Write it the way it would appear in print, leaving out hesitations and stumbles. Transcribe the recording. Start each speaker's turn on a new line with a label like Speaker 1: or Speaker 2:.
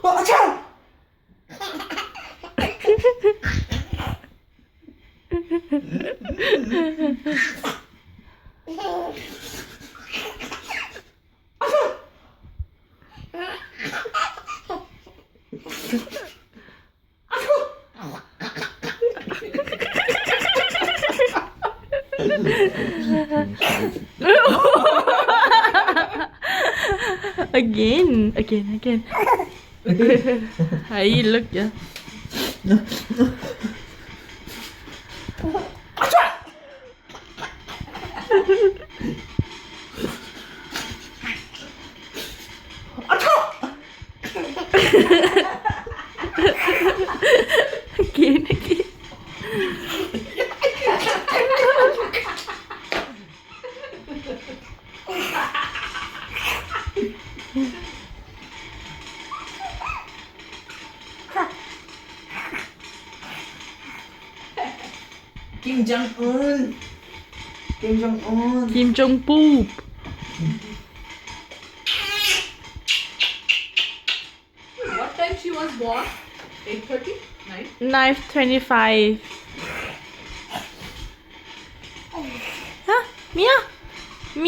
Speaker 1: Achoo!
Speaker 2: Again. Hey, look, yeah. Again.
Speaker 1: Kim Jong Un. Kim Jong Un.
Speaker 2: Kim Jong poop.
Speaker 3: What time she was born? 8:30? 9?
Speaker 2: 9:25. Huh? Mia?